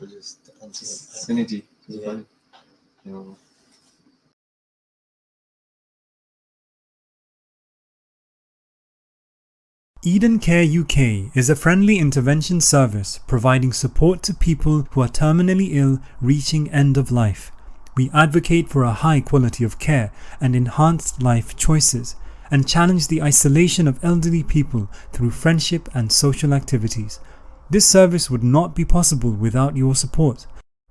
just answer Synergy. Yeah. Yeah. Eden Care UK is a friendly intervention service providing support to people who are terminally ill reaching end of life. We advocate for a high quality of care and enhanced life choices, and challenge the isolation of elderly people through friendship and social activities. This service would not be possible without your support.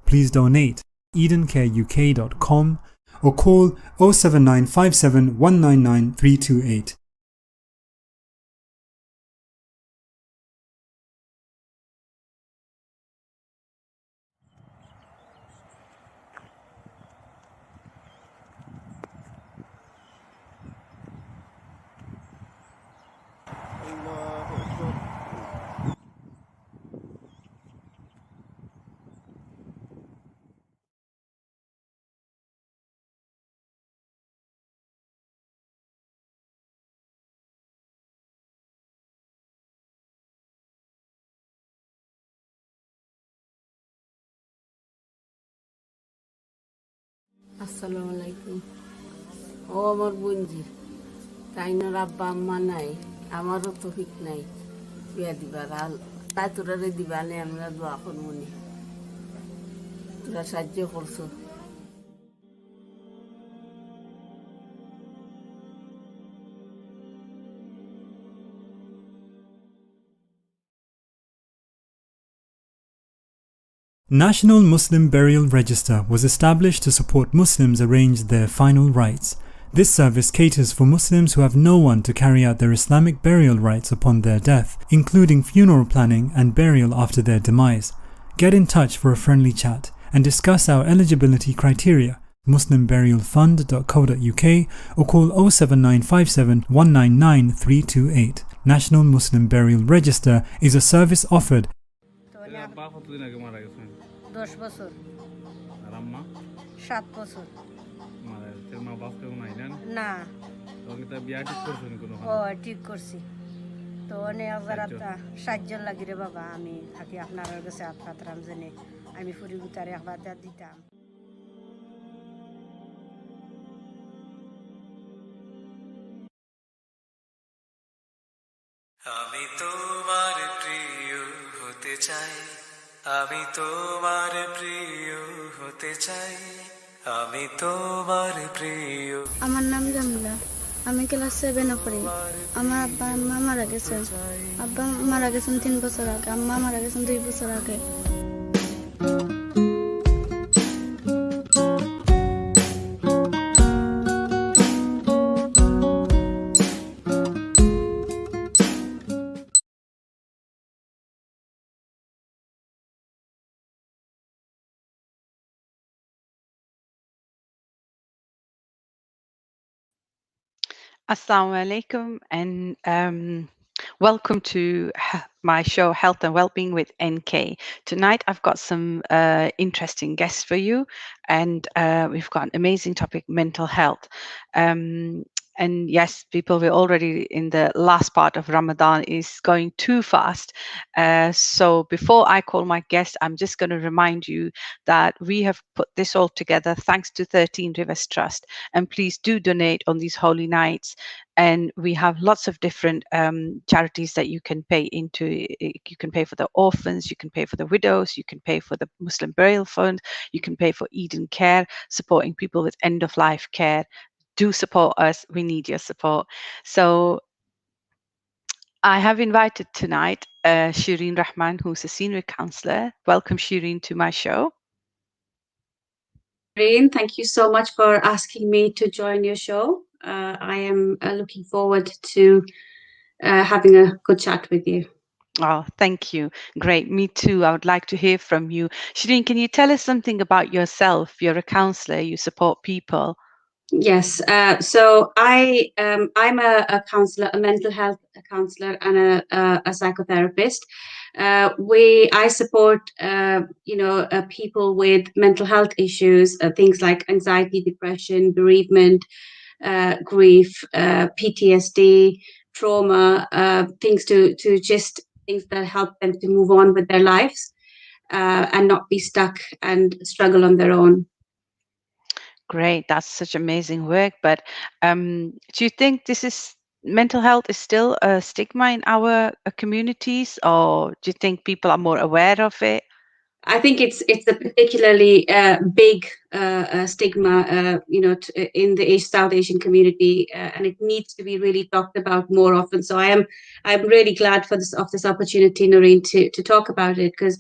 Please donate edencareuk.com or call 07957 199 328. আসসালামু আলাইকুম। ও আমার বোনজি, তাইনোর আব্বা আম্মা নাই, আমারও তো ঠিক নাই বিয়া দিবার। আর তাই তোরারে দিবা নে, আমরা দোয়া করবো নি, তোরা সাহায্য করছো। National Muslim Burial Register was established to support Muslims arrange their final rites. This service caters for Muslims who have no one to carry out their Islamic burial rites upon their death, including funeral planning and burial after their demise. Get in touch for a friendly chat and discuss our eligibility criteria. muslimburialfund.co.uk or call 07957 199 328. National Muslim Burial Register is a service offered 10 বছর। আর আম্মা 7 বছর। তোর মা বাপ কেউ নাই না? না। তোকে তো বিয়া ঠিক করছেন কোনো? ও ঠিক করছি। তো অনেক আজারাতা সাহায্য লাগি রে বাবা, আমি থাকি আপনার কাছে আপনার জানি আমি ফুরি গুতারে একবার দিতাম। আমি তোমার প্রিয় হতে চাই, আমি তোমার প্রিয় হতে চাই, আমি তোমার প্রিয়। আমার নাম জামিলা, আমি ক্লাস 7-এ পড়ি। আমার আব্বা আম্মা মারা গেছেন। আব্বা মারা গেছেন 3 বছর আগে, আম্মা মারা গেছেন 2 বছর আগে। Assalamu alaikum and welcome to my show Health and Wellbeing with NK. Tonight I've got some interesting guests for you, and we've got an amazing topic, mental health. And yes, people, we're already in the last part of Ramadan, is going too fast. So before I call my guest, I'm just going to remind you that we have put this all together thanks to 13 Rivers Trust. And please do donate on these holy nights. And we have lots of different charities that you can pay into. You can pay for the orphans, you can pay for the widows, you can pay for the Muslim Burial Fund, you can pay for Eden Care, supporting people with end-of-life care. Do support us. We need your support. So I have invited tonight Shireen Rahman, who's a senior counsellor. Welcome, Shireen, to my show. Shireen, thank you so much for asking me to join your show. I am looking forward to having a good chat with you. Oh, thank you. Great. Me too. I would like to hear from you. Shireen, can you tell us something about yourself? You're a counsellor. You support people. Yes. So I'm a counselor, a mental health counselor, and a psychotherapist. I support people with mental health issues, things like anxiety, depression, bereavement, grief, PTSD, trauma, things that help them to move on with their lives. and not be stuck and struggle on their own. Great, that's such amazing work. But do you think mental health is still a stigma in our communities, or do you think people are more aware of it? I think it's a particularly big stigma, in the South Asian community, and it needs to be really talked about more often. So I'm really glad for this opportunity, Noreen, to talk about it, because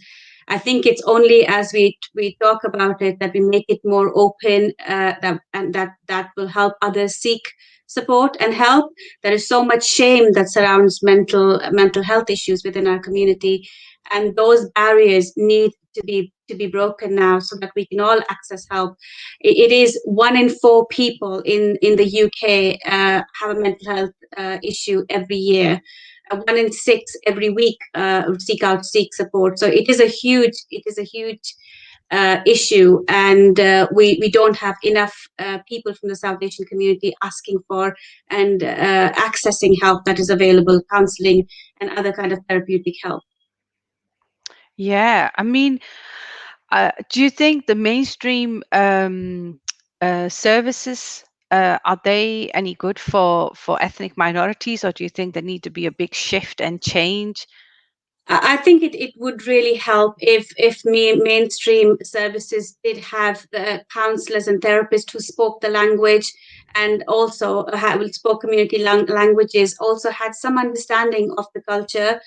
I think it's only as we talk about it that we make it more open, that will help others seek support and help. There is so much shame that surrounds mental health issues within our community, and those barriers need to be broken now so that we can all access help. It is 1 in 4 people in the UK have a mental health issue every year. 1 in 6 every week seek support. So it is a huge issue, and we don't have enough people from the South Asian community asking for and accessing help that is available, counselling and other kind of therapeutic help. Yeah, I mean, do you think the mainstream services are they any good for ethnic minorities, or do you think there need to be a big shift and change? I think it would really help if mainstream services did have counselors and therapists who spoke the language, and also spoke community languages, also had some understanding of the culture.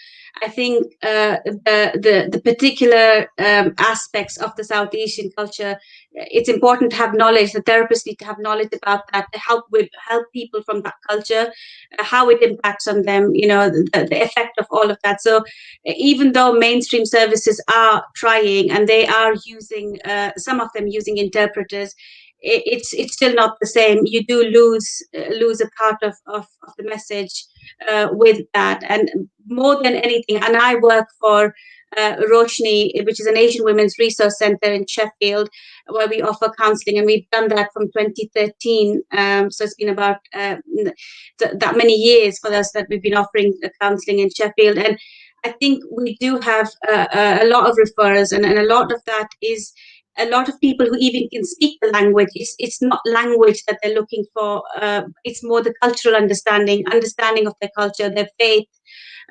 I think the particular aspects of the South Asian culture, it's important to have knowledge. The therapists need to have knowledge about that to help people from that culture, how it impacts on them, the effect of all of that. So even though mainstream services are trying, and they are using some of them using interpreters, it's still not the same. You do lose a part of the message with that. And more than anything, and I work for Roshni, which is an Asian Women's Resource Center in Sheffield, where we offer counselling, and we've done that from 2013. So it's been about that many years for us that we've been offering counselling in Sheffield. And I think we do have a lot of referrals, and a lot of that is a lot of people who even can speak the language. It's not language that they're looking for. It's more the cultural understanding of their culture, their faith.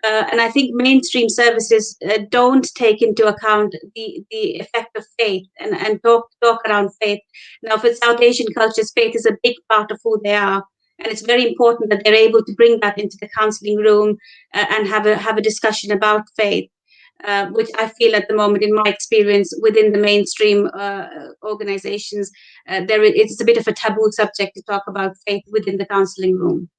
And I think mainstream services don't take into account the effect of faith, and talk around faith. Now, for South Asian cultures, faith is a big part of who they are, and it's very important that they're able to bring that into the counselling room and have a discussion about faith. Which I feel at the moment, in my experience within the mainstream organizations, it's a bit of a taboo subject to talk about faith within the counselling room.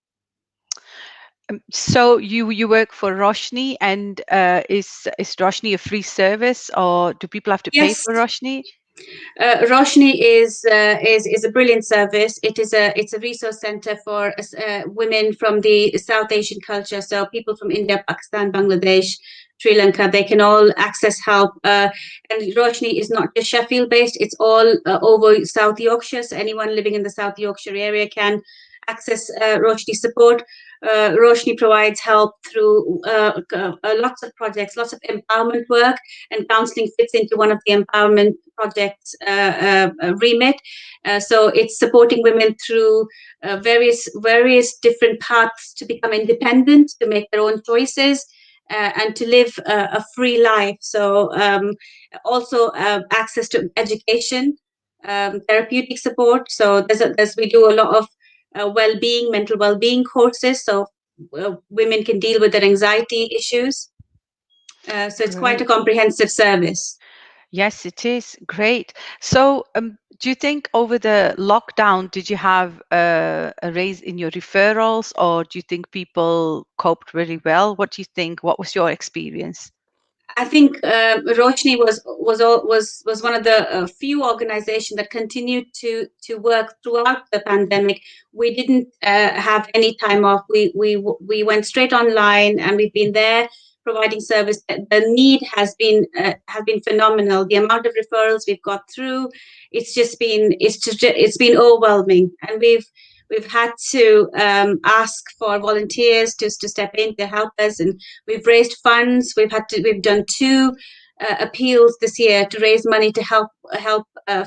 So you work for Roshni, and is Roshni a free service, or do people have to pay Yes. for Roshni? Roshni is a brilliant service. It's a resource center for women from the South Asian culture. So people from India, Pakistan, Bangladesh, Sri Lanka, they can all access help. And Roshni is not just Sheffield based; it's all over South Yorkshire. So anyone living in the South Yorkshire area can access Roshni support. Roshni provides help through lots of projects, lots of empowerment work, and counselling fits into one of the empowerment projects remit. So it's supporting women through various different paths to become independent, to make their own choices, and to live a free life. So also access to education, therapeutic support. So we do a lot of mental well-being courses, so women can deal with their anxiety issues. So it's quite a comprehensive service. Yes, it is. Great. So, do you think over the lockdown, did you have a raise in your referrals, or do you think people coped really well? What do you think? What was your experience? I think Roshni was one of the few organizations that continued to work throughout the pandemic. We didn't have any time off. We went straight online, and we've been there providing service. The need has been phenomenal. The amount of referrals we've got through, it's been overwhelming, and we've had to ask for volunteers to step in to help us, and we've raised funds. We've done two appeals this year to raise money to help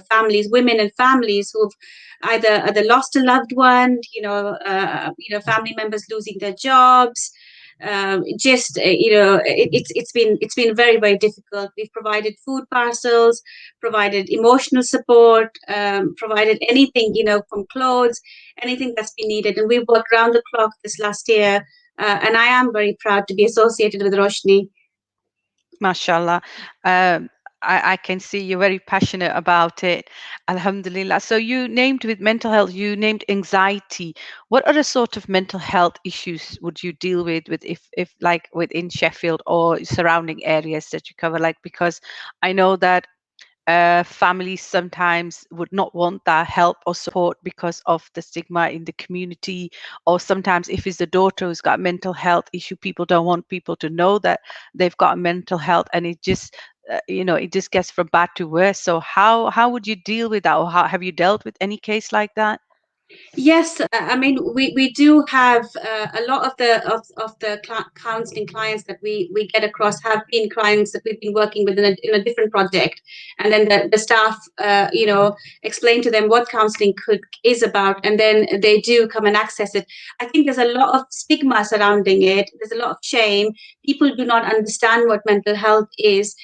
families, women and families who've either lost a loved one, family members losing their jobs. It's been very, very difficult. We've provided food parcels, provided emotional support, provided anything, from clothes, anything that's been needed, and we've worked round the clock this last year. And I am very proud to be associated with Roshni. Mashallah. Um, I can see you're very passionate about it. Alhamdulillah. So you named with mental health, you named anxiety. What other sort of mental health issues would you deal with if like within Sheffield or surrounding areas that you cover? Like, because I know that families sometimes would not want that help or support because of the stigma in the community, or sometimes if it's the daughter who's got a mental health issue, people don't want people to know that they've got a mental health, and it just it just gets from bad to worse. So how would you deal with that, or how have you dealt with any case like that? Yes, I mean we do have a lot of the counselling clients that we get across have been clients that we've been working with in a different project, and then the staff explain to them what counselling is about, and then they do come and access it. I think there's a lot of stigma surrounding it. There's a lot of shame. People do not understand what mental health is.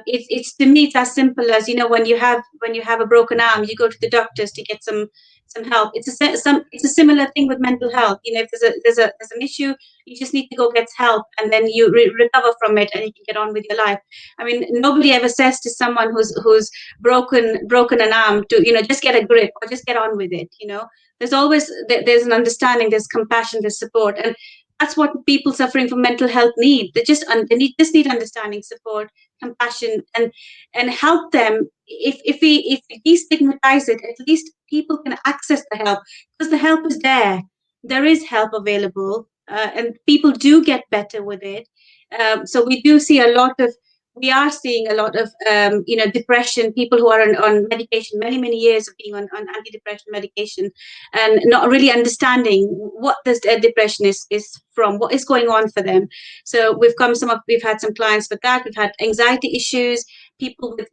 It's to me it's as simple as when you have a broken arm, you go to the doctors to get some help. It's a similar thing with mental health. If there's an issue, you just need to go get help, and then you recover from it, and you can get on with your life. I mean, nobody ever says to someone who's broken an arm to just get a grip or just get on with it. There's always there's an understanding, there's compassion, there's support, and that's what people suffering from mental health need. Just need understanding, support, compassion, and help them. If we destigmatize it, at least people can access the help, because the help is there. There is help available, and people do get better with it. So we are seeing a lot of depression, people who are on medication, many years of being on antidepressant medication, and not really understanding what this depression is from, what is going on for them. So we've had some clients with that. We've had anxiety issues, people with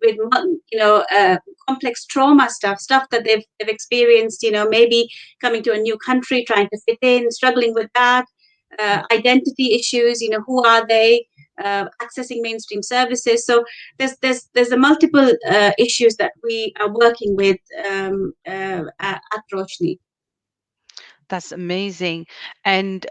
complex trauma stuff that they've experienced, maybe coming to a new country, trying to fit in, struggling with that, identity issues, who are they, accessing mainstream services. So there's a multiple issues that we are working with at Roshni. That's amazing. And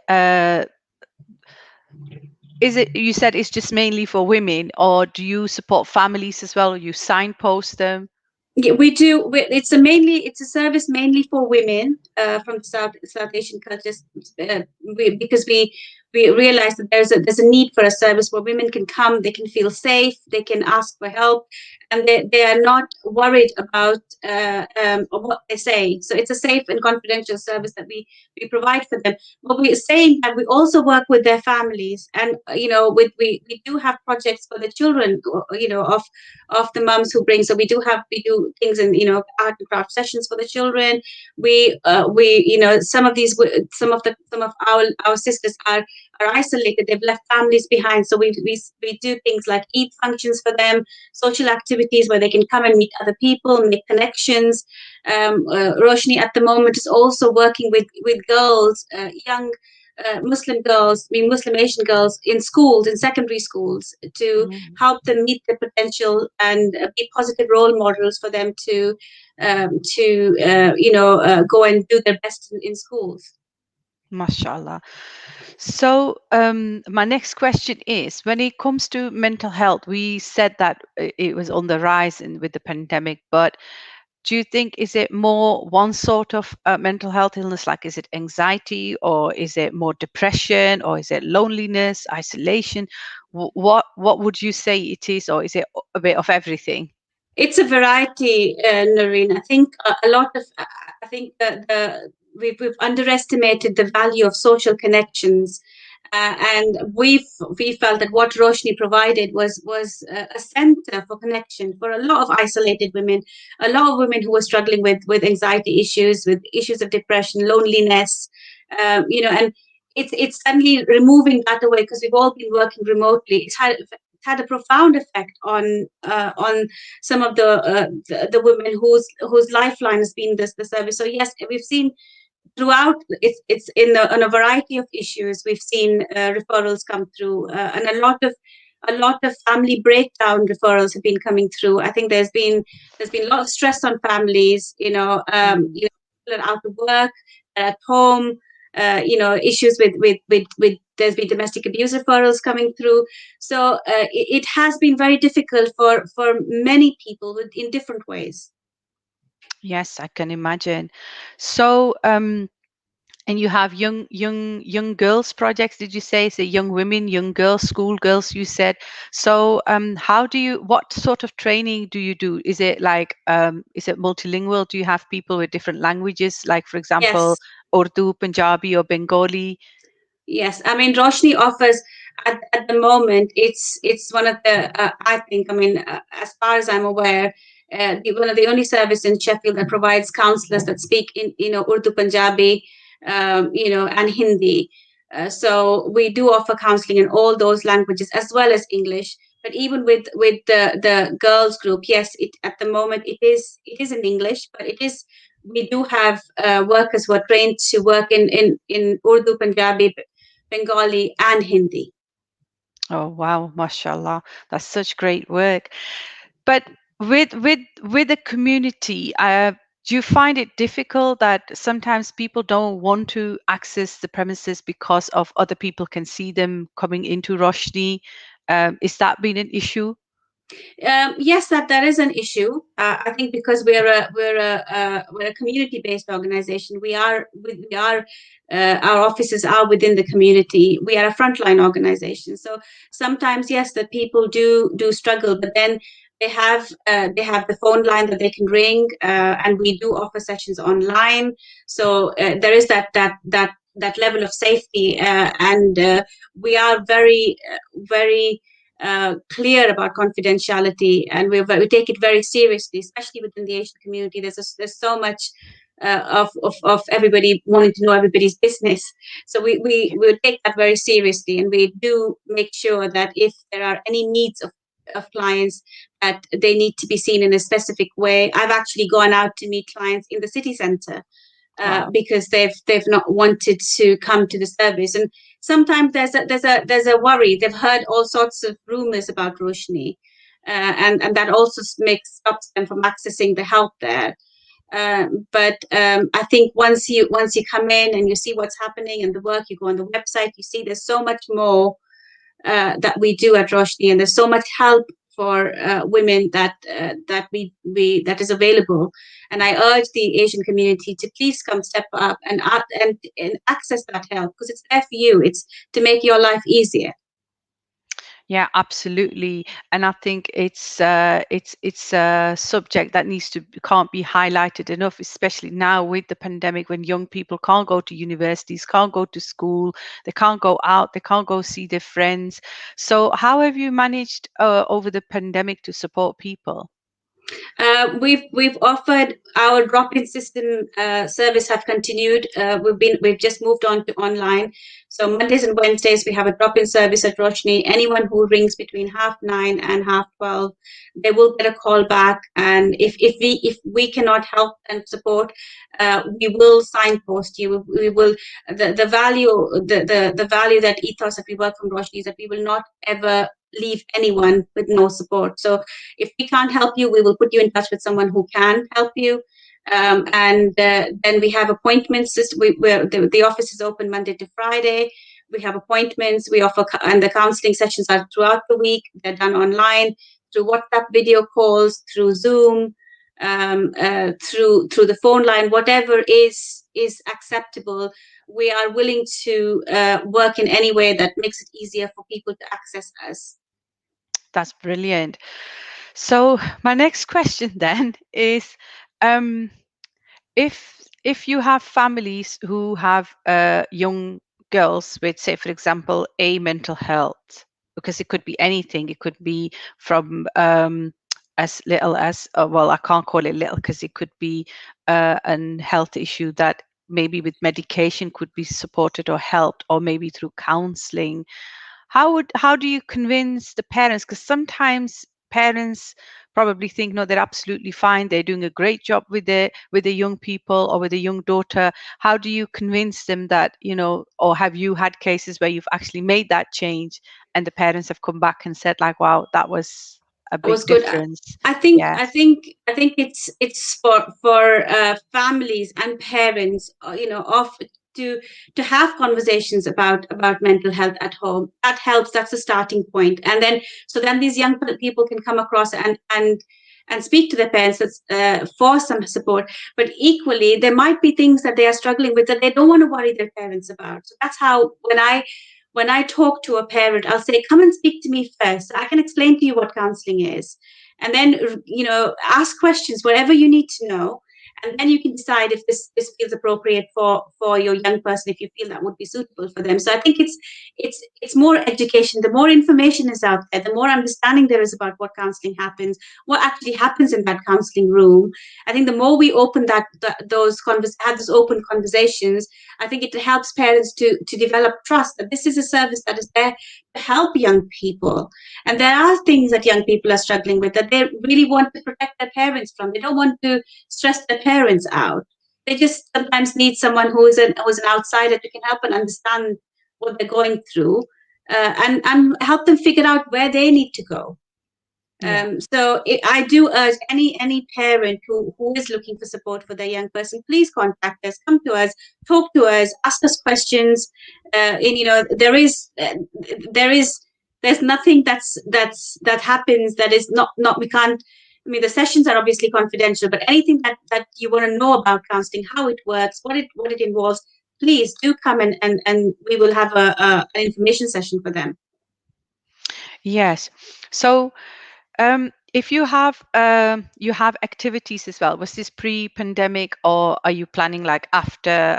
you said it's just mainly for women, or do you support families as well? You signpost them? Yeah, we do. It's a service mainly for women from South Asian cultures, because we realize that there's a need for a service where women can come, they can feel safe, they can ask for help, and they are not worried about what they say. So it's a safe and confidential service that we provide for them. But we're saying that we also work with their families, and we do have projects for the children, of the mums who bring. So we do things in art and craft sessions for the children. Some of our sisters are isolated. They've left families behind. So we do things like Eid functions for them, social activities where they can come and meet other people, make connections. Roshni at the moment is also working with girls, young Muslim girls, Muslim Asian girls in schools, in secondary schools, to help them meet their potential and be positive role models for them to go and do their best in schools. Mashallah. So my next question is, when it comes to mental health, we said that it was on the rise with the pandemic, but do you think, is it more one sort of mental health illness, like is it anxiety, or is it more depression, or is it loneliness, isolation? What would you say it is, or is it a bit of everything? It's a variety, Noreen. I think I think that we've underestimated the value of social connections, and we felt that what Roshni provided was a center for connection for a lot of isolated women, a lot of women who were struggling with anxiety issues, with issues of depression, loneliness, and it's suddenly removing that away, because we've all been working remotely. had a profound effect on some of the women whose lifeline has been the service. So yes, we've seen throughout, it's on a variety of issues. We've seen referrals come through, and a lot of family breakdown referrals have been coming through. I think there's been a lot of stress on families. People are out of work, at home. Issues with there's been domestic abuse referrals coming through. So it has been very difficult for many people in different ways. Yes, I can imagine. So, and you have young girls projects, did you say? So young women, young girls, school girls, you said. So, what sort of training do you do? Is it is it multilingual? Do you have people with different languages, like for example, Yes. Urdu, Punjabi, or Bengali? Yes, I mean Roshni offers at the moment. It's one of the I think, I mean, as far as I'm aware, one of the only service in Sheffield that provides counselors that speak in Urdu, Punjabi, and Hindi. So we do offer counseling in all those languages as well as English. But even with the girls group, yes, at the moment it is in English, but we do have workers who are trained to work in Urdu, Punjabi, Bengali, and Hindi. Oh wow, mashallah. That's such great work. But with the community, do you find it difficult that sometimes people don't want to access the premises because of other people can see them coming into Roshni? Is that been an issue? Yes, that is an issue. I think because we're a community based organization. Our offices are within the community. We are a frontline organization. So sometimes, yes, the people do struggle, but then they have the phone line that they can ring, and we do offer sessions online. So there is that level of safety, and we are very clear about confidentiality, and we take it very seriously, especially within the Asian community. There's so much of everybody wanting to know everybody's business. So we take that very seriously, and we do make sure that if there are any needs of clients, that they need to be seen in a specific way. I've actually gone out to meet clients in the city centre, Wow. because they've not wanted to come to the service. And sometimes there's a worry. They've heard all sorts of rumors about Roshni, and that also stops them from accessing the help there. But I think once you come in and you see what's happening and the work, you go on the website, you see there's so much more that we do at Roshni, and there's so much help for women that is available. And I urge the Asian community to please come step up and access that help, because it's there for you. It's to make your life easier. Yeah, absolutely. And I think it's a subject that can't be highlighted enough, especially now with the pandemic, when young people can't go to universities, can't go to school, they can't go out, they can't go see their friends. So how have you managed over the pandemic to support people? We've offered our drop-in system service have continued. We've just moved on to online. So Mondays and Wednesdays we have a drop-in service at Roshni. Anyone who rings between 9:30 and 12:30, they will get a call back. And if we cannot help and support, we will signpost you. We will the value that ethos that we work from Roshni is that we will not ever leave anyone with no support. So if we can't help you, we will put you in touch with someone who can help you. And then we have appointments. The office is open Monday to Friday. We have appointments. We offer, and the counseling sessions are throughout the week. They're done online through WhatsApp video calls, through Zoom, through the phone line, whatever is acceptable. We are willing to work in any way that makes it easier for people to access us. That's brilliant. So my next question then is, if you have families who have young girls with, say, for example, a mental health, because it could be anything, it could be from as little as well, I can't call it little because it could be an health issue that maybe with medication could be supported or helped, or maybe through counseling. how do you convince the parents? Because sometimes parents probably think, no, they're absolutely fine, they're doing a great job with the young people or with a young daughter. How do you convince them that, or have you had cases where you've actually made that change and the parents have come back and said like, wow, that was a It big was good. difference? I think Yes. I think I think it's for families and parents, of to to have conversations about mental health at home. That helps. That's a starting point, and then so then these young people can come across and speak to their parents for some support. But equally, there might be things that they are struggling with that they don't want to worry their parents about. So that's how when I talk to a parent, I'll say, come and speak to me first. I can explain to you what counseling is. And then, ask questions, whatever you need to know. And then you can decide if this feels appropriate for your young person, if you feel that would be suitable for them. So I think it's more education. The more information is out there, the more understanding there is about what counseling happens, what actually happens in that counseling room. I think the more we open have those open conversations, I think it helps parents to develop trust that this is a service that is there to help young people. And there are things that young people are struggling with that they really want to protect their parents from. They don't want to stress their parents out. They just sometimes need someone who is an outsider who can help and understand what they're going through, and help them figure out where they need to go. Yeah. I do urge any parent who is looking for support for their young person, please contact us, come to us, talk to us, ask us questions. And there's nothing that happens that is not we can't. I mean, the sessions are obviously confidential, but anything that you want to know about counseling, how it works, what it involves, please do come and we will have an information session for them. Yes. So if you have activities as well, was this pre-pandemic or are you planning like after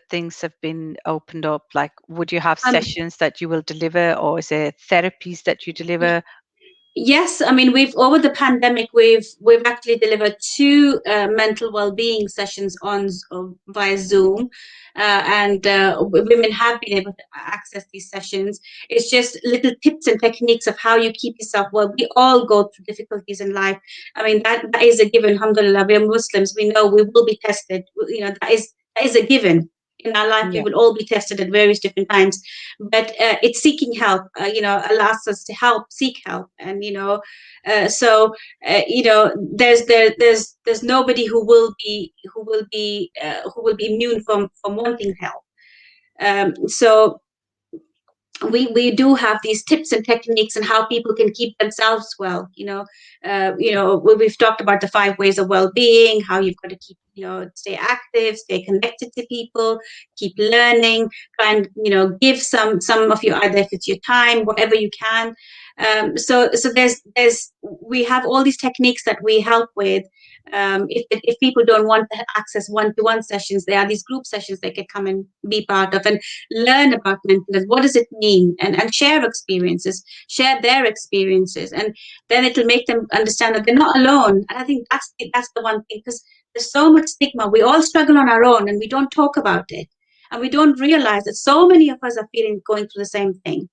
things have been opened up? Like, would you have Um, sessions that you will deliver, or is it therapies that you deliver? Yes, I mean we've over the pandemic we've actually delivered two mental well-being sessions via Zoom, and women have been able to access these sessions. It's just little tips and techniques of how you keep yourself well. We all go through difficulties in life. I mean that is a given. Alhamdulillah, we are Muslims. We know we will be tested. That is a given. In our life, we Yeah. will all be tested at various different times, but it's seeking help. Allows us to seek help, and there's nobody who will be immune from wanting help. So we do have these tips and techniques and how people can keep themselves well. We've talked about the 5 ways of well-being, how you've got to keep, stay active, stay connected to people, keep learning, try and give some of you, either if it's your time, whatever you can. So there's we have all these techniques that we help with. If people don't want to access one-to-one sessions, there are these group sessions they can come and be part of and learn about mental health. What does it mean? And share their experiences, and then it'll make them understand that they're not alone. And I think that's the one thing, because there's so much stigma. We all struggle on our own, and we don't talk about it, and we don't realize that so many of us are going through the same thing.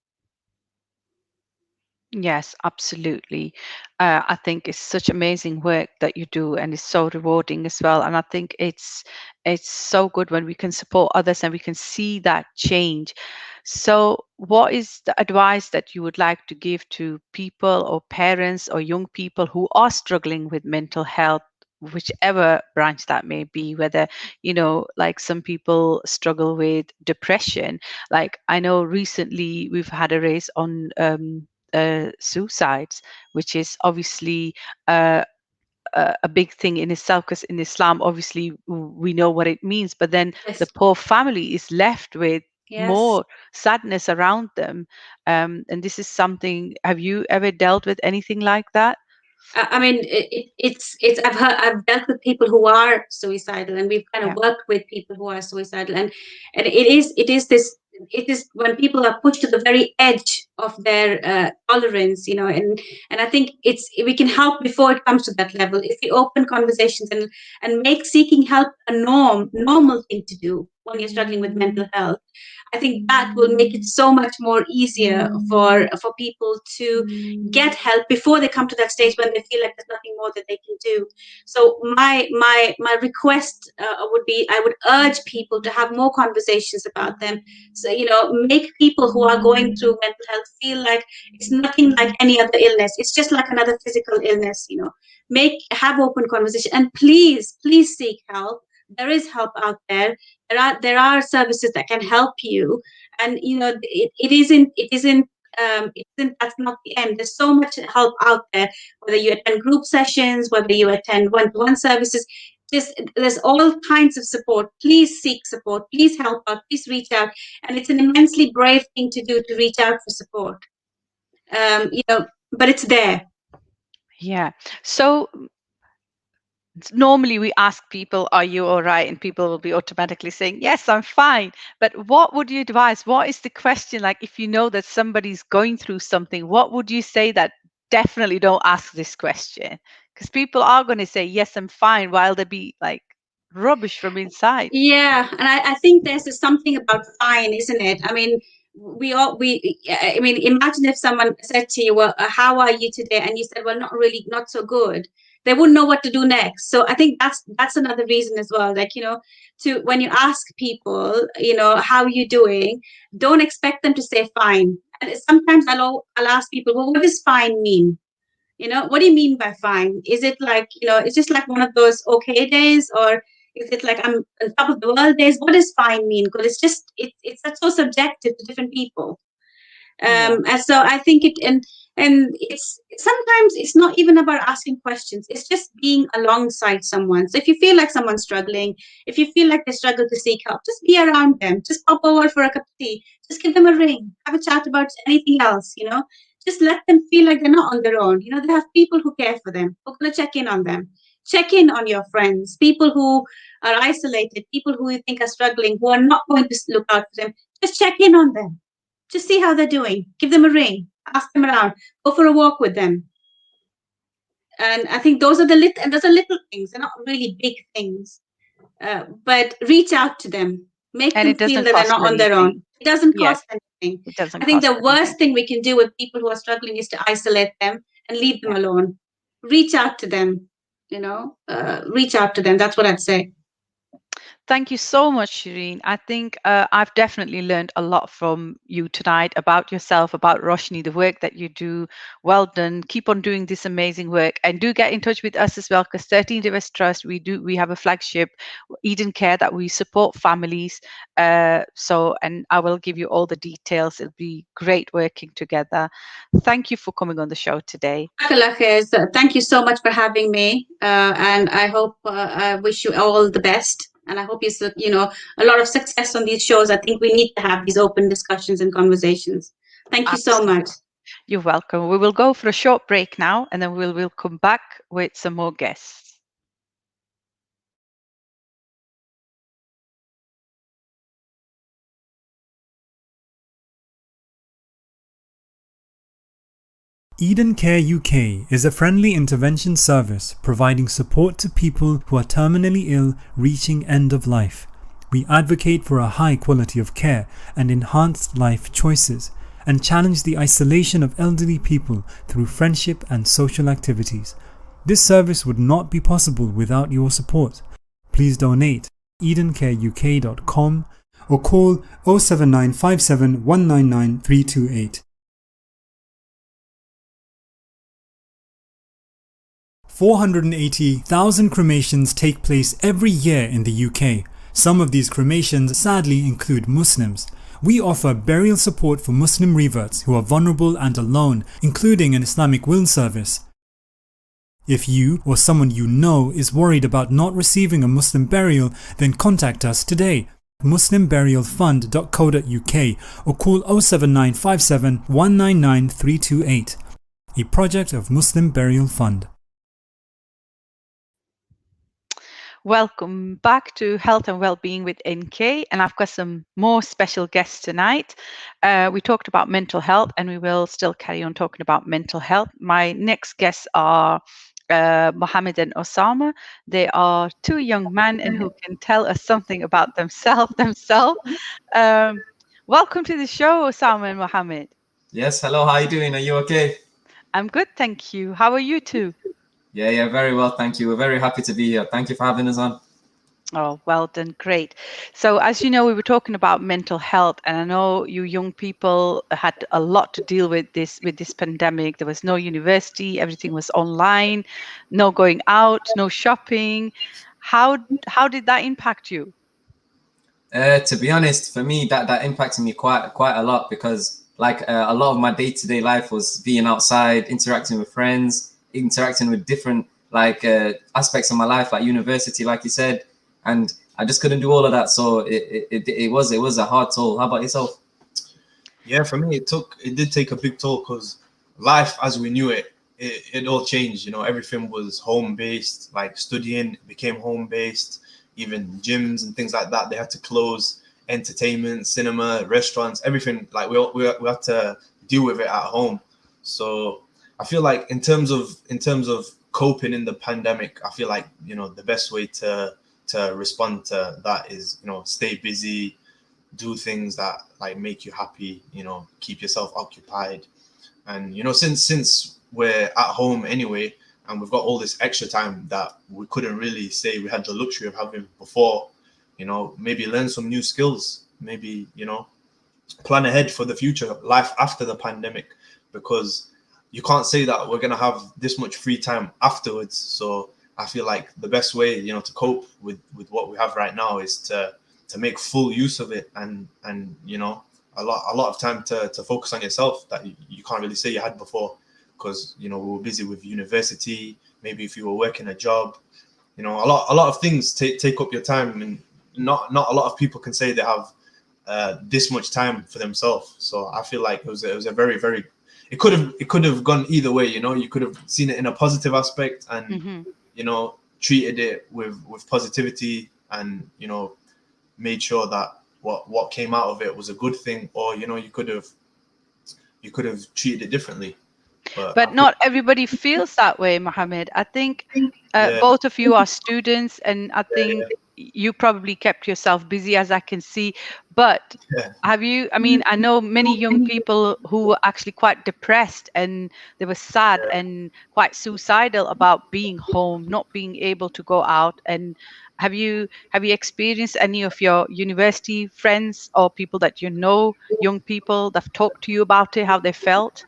Yes, absolutely. I think it's such amazing work that you do, and it's so rewarding as well. And I think it's so good when we can support others and we can see that change. So, what is the advice that you would like to give to people or parents or young people who are struggling with mental health, whichever branch that may be, whether, like some people struggle with depression. Like I know recently we've had a race on suicides, which is obviously a big thing in itself, because in Islam, obviously, we know what it means, but then the Yes. poor family is left with Yes. more sadness around them. And this is something, have you ever dealt with anything like that? I mean, it's. I've dealt with people who are suicidal, and we've kind of Yeah. worked with people who are suicidal, and it is when people are pushed to the very edge of their tolerance, and I think we can help before it comes to that level if we open conversations and make seeking help a normal thing to do when you're struggling with mental health. I think that will make it so much more easier for people to get help before they come to that stage when they feel like there's nothing more that they can do. So my request would be, I would urge people to have more conversations about them. So make people who are going through mental health feel like it's nothing like any other illness. It's just like another physical illness. Have open conversation, and please seek help. There is help out there. There are services that can help you, and it isn't that's not the end. There's so much help out there, whether you attend group sessions, whether you attend one-to-one services. There's all kinds of support. Please seek support, please help out, please reach out. And it's an immensely brave thing to do, to reach out for support. But it's there. Yeah. So normally we ask people, are you all right? And people will be automatically saying, yes, I'm fine. But what would you advise? What is the question? Like, if you know that somebody's going through something, what would you say that definitely don't ask this question? Because people are going to say, yes, I'm fine, while they be like rubbish from inside. Yeah, and I think there's something about fine, isn't it? I mean, imagine if someone said to you, well, how are you today? And you said, well, not really, not so good. They wouldn't know what to do next. So I think that's another reason as well. Like, to when you ask people, how are you doing? Don't expect them to say fine. And sometimes I'll ask people, well, what does fine mean? What do you mean by fine? Is it like, it's just like one of those okay days, or is it like I'm on top of the world days? What does fine mean? Because it's so subjective to different people. And so I think and it's sometimes it's not even about asking questions. It's just being alongside someone. So if you feel like someone's struggling, if you feel like they struggle to seek help, just be around them. Just pop over for a cup of tea. Just give them a ring. Have a chat about anything else. Just let them feel like they're not on their own. They have people who care for them, who are going to check in on them. Check in on your friends, people who are isolated, people who you think are struggling, who are not going to look out for them. Just check in on them. Just see how they're doing. Give them a ring. Ask them around. Go for a walk with them. And I think those are little things. They're not really big things. But reach out to them. Make them feel that they're not on their own. It doesn't cost anything. I think the worst thing we can do with people who are struggling is to isolate them and leave them alone. Reach out to them. Reach out to them. That's what I'd say. Thank you so much, Shireen. I think I've definitely learned a lot from you tonight about yourself, about Roshni, the work that you do. Well done. Keep on doing this amazing work, and do get in touch with us as well, because 13 Rivers Trust, we have a flagship, Eden Care, that we support families. And I will give you all the details. It'll be great working together. Thank you for coming on the show today. Thank you so much for having me, and I hope I wish you all the best. And I hope a lot of success on these shows. I think we need to have these open discussions and conversations. Thank you so much. You're welcome. We will go for a short break now, and then we'll come back with some more guests. Eden Care UK is a friendly intervention service providing support to people who are terminally ill reaching end of life. We advocate for a high quality of care and enhanced life choices, and challenge the isolation of elderly people through friendship and social activities. This service would not be possible without your support. Please donate edencareuk.com or call 07957 199 328. 480,000 cremations take place every year in the UK. Some of these cremations sadly include Muslims. We offer burial support for Muslim reverts who are vulnerable and alone, including an Islamic will service. If you or someone you know is worried about not receiving a Muslim burial, then contact us today, muslimburialfund.co.uk, or call 07957 199 328, a project of Muslim Burial Fund. Welcome back to Health and Wellbeing with NK, and I've got some more special guests tonight. We talked about mental health, and we will still carry on talking about mental health. My next guests are Mohammed and Osama. They are two young men and who can tell us something about themselves. Welcome to the show, Osama and Mohammed. Yes, hello, how are you doing? Are you okay? I'm good, thank you. How are you two? Yeah, very well, thank you. We're very happy to be here. Thank you for having us on. Oh, well done. Great. So, as you know, we were talking about mental health, and I know you young people had a lot to deal with this pandemic. There was no university, everything was online, no going out, no shopping. How did that impact you? To be honest, for me, that impacted me quite a lot because a lot of my day-to-day life was being outside, interacting with friends, interacting with different aspects of my life, like university, like you said, and I just couldn't do all of that. So it was a hard toll. How about yourself? Yeah, for me, it did take a big toll because life as we knew it all changed. You know, everything was home based. Like studying became home based. Even gyms and things like that, they had to close. Entertainment, cinema, restaurants, everything. Like we had to deal with it at home. So I feel like in terms of coping in the pandemic, I feel like the best way to respond to that is stay busy, do things that like make you happy, keep yourself occupied. And since we're at home anyway and we've got all this extra time that we couldn't really say we had the luxury of having before, maybe learn some new skills, maybe plan ahead for the future life after the pandemic, because you can't say that we're going to have this much free time afterwards. So I feel like the best way to cope with what we have right now is to make full use of it, and a lot of time to focus on yourself that you can't really say you had before, because we were busy with university. Maybe if you were working a job, a lot of things take up your time, and not a lot of people can say they have this much time for themselves. So I feel like it was a very, very, it could have gone either way. You could have seen it in a positive aspect and treated it with positivity, and made sure that what came out of it was a good thing, or you could have treated it differently. But not everybody feels that way, Mohammed. I think both of you are students, and I think you probably kept yourself busy, as I can see. But have you, I mean, I know many young people who were actually quite depressed, and they were sad and quite suicidal about being home, not being able to go out. And have you experienced any of your university friends or people that young people that have talked to you about it, how they felt?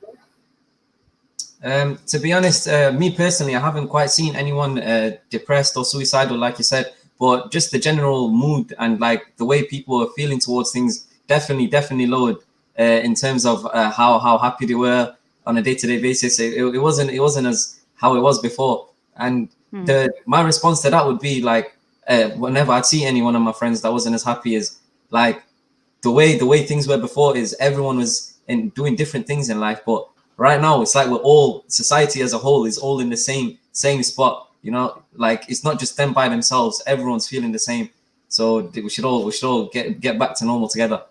To be honest, me personally, I haven't quite seen anyone depressed or suicidal, like you said, but just the general mood and like the way people were feeling towards things definitely lowered in terms of how happy they were on a day-to-day basis. It wasn't as how it was before. And my response to that would be like, whenever I'd see any one of my friends that wasn't as happy, as like the way things were before, is everyone was doing different things in life, but right now it's like society as a whole is all in the same spot. Like it's not just them by themselves, everyone's feeling the same. So we should all get back to normal together,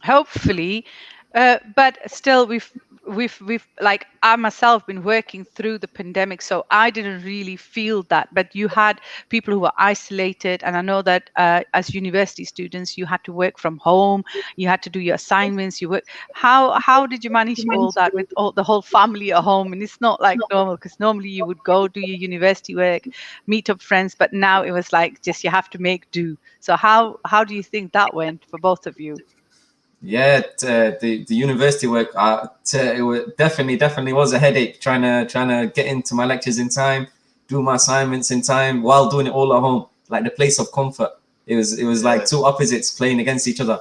hopefully. But still, we've like, I myself been working through the pandemic, so I didn't really feel that. But you had people who were isolated, and I know that as university students, you had to work from home, you had to do your assignments, how did you manage all that with the whole family at home? And it's not like normal, because normally you would go do your university work, meet up friends, but now it was like just you have to make do. So how do you think that went for both of you? Yeah, the university work, it was definitely was a headache trying to get into my lectures in time, do my assignments in time while doing it all at home, like the place of comfort. It was like two opposites playing against each other.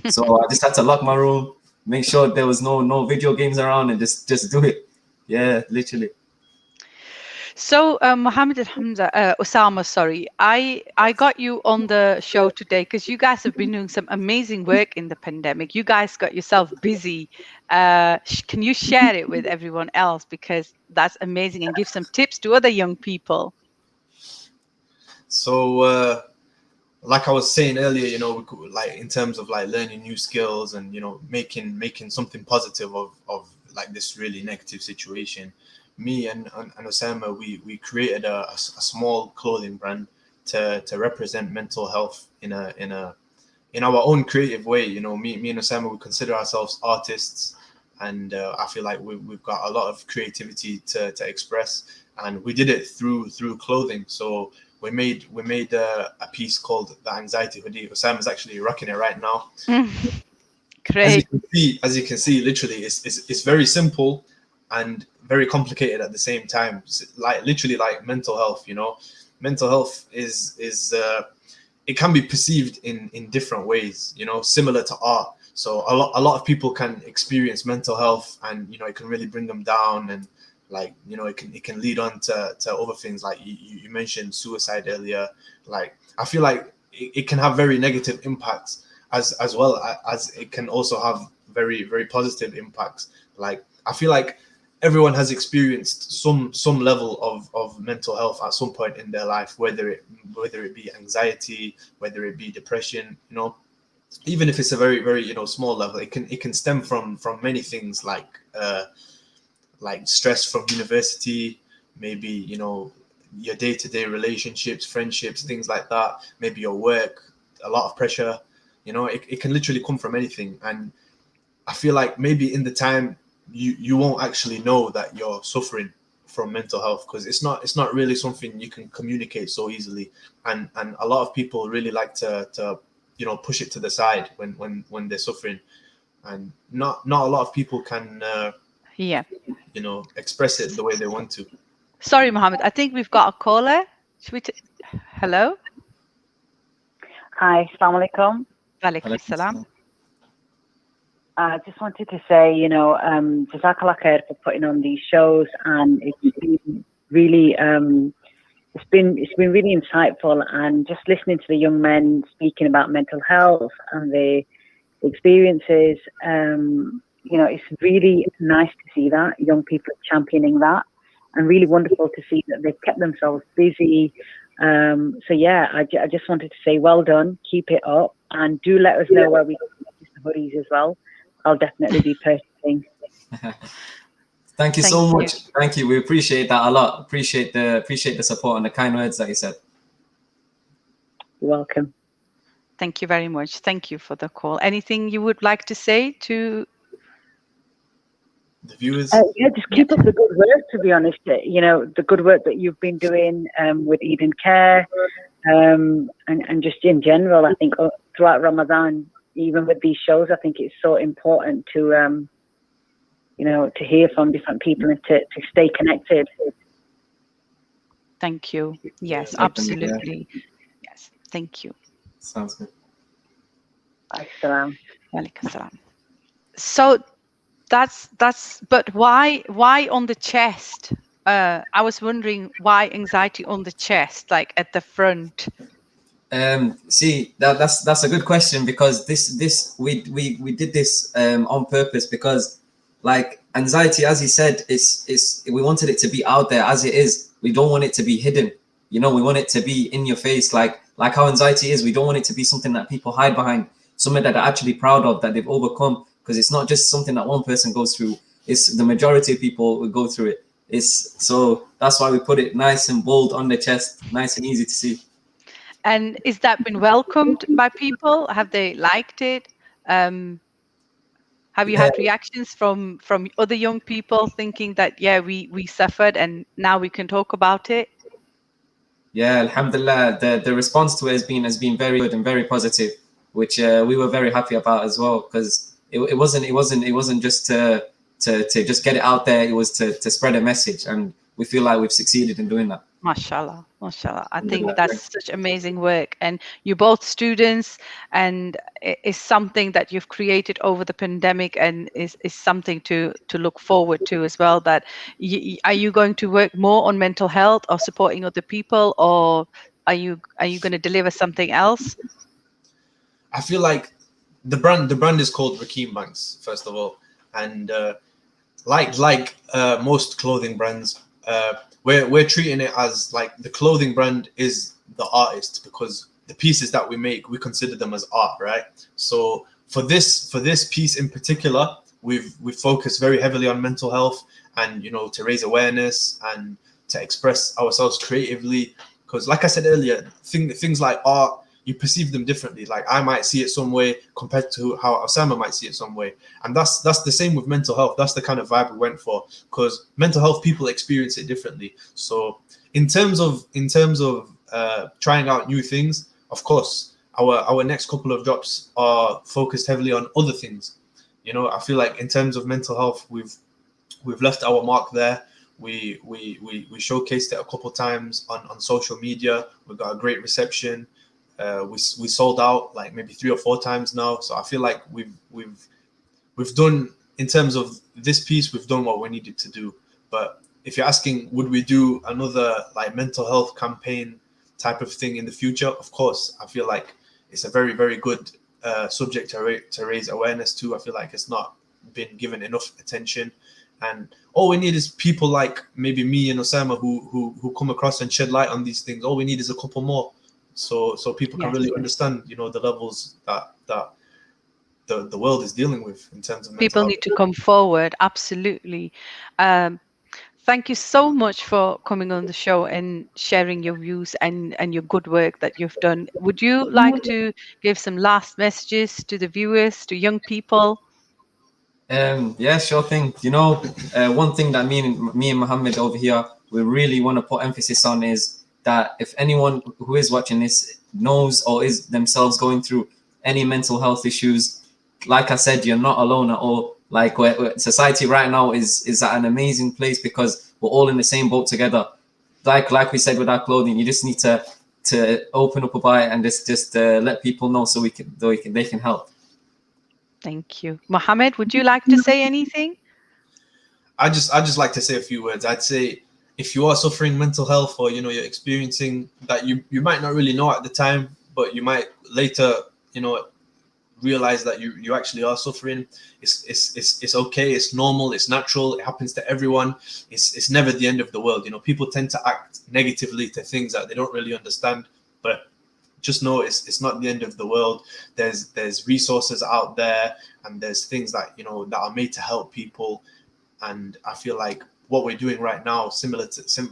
So I just had to lock my room, make sure there was no video games around, and just do it. Yeah, literally. So, Mohammed and Hamza, Osama, sorry, I got you on the show today because you guys have been doing some amazing work in the pandemic. You guys got yourself busy. Can you share it with everyone else, because that's amazing, and give some tips to other young people? So like I was saying earlier, you know, we could, like in terms of like learning new skills and, you know, making something positive of like this really negative situation. Me and Osama, we created a small clothing brand to represent mental health in our own creative way. You know, me and Osama, we consider ourselves artists, and I feel like we've got a lot of creativity to express, and we did it through clothing. So we made a piece called the Anxiety Hoodie. Osama's actually rocking it right now. Great. As you can see, literally, it's very simple and very complicated at the same time. It's like literally like mental health. You know, mental health is it can be perceived in different ways. You know, similar to art. So a lot of people can experience mental health, and you know, it can really bring them down, and like, you know, it can lead on to other things, like you mentioned suicide earlier. Like, I feel like it can have very negative impacts as well as it can also have very, very positive impacts. Like, I feel like everyone has experienced some level of mental health at some point in their life, whether it be anxiety, whether it be depression. You know, even if it's a very, very, you know, small level, it can stem from many things, like stress from university, maybe, you know, your day-to-day relationships, friendships, things like that, maybe your work, a lot of pressure. You know, it can literally come from anything. And I feel like maybe in the time you won't actually know that you're suffering from mental health, because it's not really something you can communicate so easily, and a lot of people really like to you know, push it to the side when they're suffering, and not a lot of people can Yeah. you know, express it the way they want to. Sorry, Mohammed. I think we've got a caller. Should we? Hello. Hi, assalamu alaikum. Walaikum salam. I just wanted to say, you know, Jazakallah khair for putting on these shows, and it's been really, it's been really insightful, and just listening to the young men speaking about mental health and the experiences. You know, it's really nice to see that young people championing that, and really wonderful to see that they've kept themselves busy. So yeah, I just wanted to say well done, keep it up, and do let us know where we can purchase the hoodies as well. I'll definitely be purchasing. Thank you so much. Thank you. We appreciate that a lot. Appreciate the support and the kind words that you said. You're welcome. Thank you very much. Thank you for the call. Anything you would like to say to the viewers? Yeah, just keep up the good work, to be honest. You know, the good work that you've been doing with Eden Care, and just in general. I think throughout Ramadan, even with these shows, I think it's so important to, you know, to hear from different people and to stay connected. Thank you. Yes, absolutely. Yes, thank you. Sounds good. Assalam. Walaikum salam. So that's but why on the chest? I was wondering why anxiety on the chest, like at the front. See, that's a good question, because we did this on purpose, because like anxiety, as you said, is we wanted it to be out there as it is. We don't want it to be hidden. You know, we want it to be in your face, like how anxiety is. We don't want it to be something that people hide behind, something that they're actually proud of, that they've overcome, because it's not just something that one person goes through. It's the majority of people will go through it. So that's why we put it nice and bold on the chest, nice and easy to see. And is that been welcomed by people? Have they liked it? Have you had reactions from other young people thinking that, yeah, we suffered and now we can talk about it? Yeah, alhamdulillah, the response to it has been very good and very positive, which we were very happy about as well, because it wasn't just to just get it out there. It was to spread a message, and we feel like we've succeeded in doing that. Mashallah, mashallah. I think that's such amazing work, and you're both students, and it's something that you've created over the pandemic, and is something to look forward to as well. That are you going to work more on mental health or supporting other people, or are you going to deliver something else? I feel like the brand is called Rakeem Banks, first of all, and like most clothing brands, we're treating it as like the clothing brand is the artist, because the pieces that we make, we consider them as art, right? So for this piece in particular, we've focused very heavily on mental health, and to raise awareness and to express ourselves creatively. Because like I said earlier, things like art, you perceive them differently. Like I might see it some way compared to how Osama might see it some way, and that's the same with mental health. That's the kind of vibe we went for, because mental health people experience it differently. So in terms of trying out new things, of course, our next couple of drops are focused heavily on other things. I feel like in terms of mental health, we've left our mark there. We showcased it a couple times on social media. We got a great reception. We sold out like maybe 3 or 4 times now. So I feel like we've done, in terms of this piece, we've done what we needed to do. But if you're asking, would we do another like mental health campaign type of thing in the future? Of course. I feel like it's a very, very good subject to raise awareness to. I feel like it's not been given enough attention, and all we need is people like maybe me and Osama who come across and shed light on these things. All we need is a couple more, so people can really understand, the levels that the world is dealing with in terms of mental People health. need to come forward. Absolutely. Thank you so much for coming on the show and sharing your views and your good work that you've done. Would you like to give some last messages to the viewers, to young people? Yeah, sure thing. One thing that me and Mohammed over here, we really want to put emphasis on is that if anyone who is watching this knows or is themselves going through any mental health issues, like I said, you're not alone at all. Like society right now is at an amazing place because we're all in the same boat together. Like we said with our clothing, you just need to open up about it and just let people know so they can help. Thank you. Mohammed, would you like to say anything? I just like to say a few words. I'd say if you are suffering mental health, or you're experiencing that, you might not really know at the time, but you might later realize that you actually are suffering. It's okay. It's normal. It's natural. It happens to everyone. It's never the end of the world. People tend to act negatively to things that they don't really understand, but just know it's not the end of the world. There's resources out there, and there's things that that are made to help people. And I feel like what we're doing right now,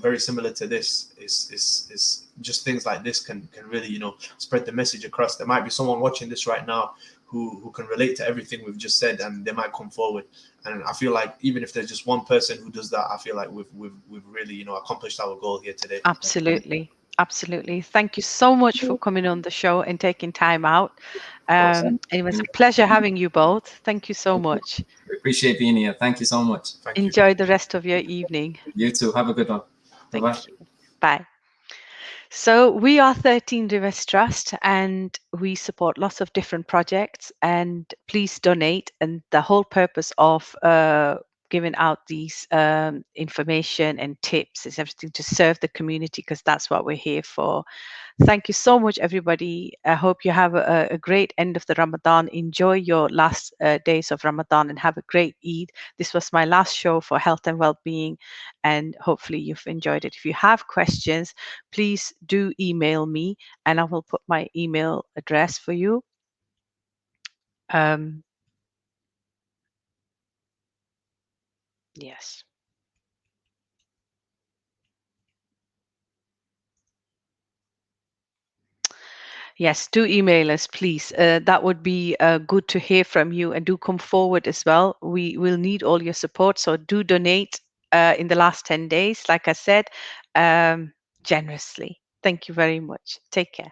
very similar to this, is just things like this can really spread the message across. There might be someone watching this right now who can relate to everything we've just said, and they might come forward. And I feel like even if there's just one person who does that, I feel like we've really accomplished our goal here today. Absolutely. Thank you so much for coming on the show and taking time out. It was a pleasure having you both. Thank you so much. We appreciate being here. Thank you so much. Enjoy the rest of your evening. You too. Have a good one. Bye-bye. Thank you. Bye. So we are 13 Rivers Trust, and we support lots of different projects, and please donate. And the whole purpose of giving out these information and tips is everything to serve the community, because that's what we're here for. Thank you so much, everybody. I hope you have a great end of the Ramadan. Enjoy your last days of Ramadan and have a great Eid. This was my last show for health and well-being, and hopefully you've enjoyed it. If you have questions, please do email me, and I will put my email address for you. Yes. Yes, do email us, please. That would be good to hear from you, and do come forward as well. We will need all your support, so do donate in the last 10 days, like I said, generously. Thank you very much. Take care.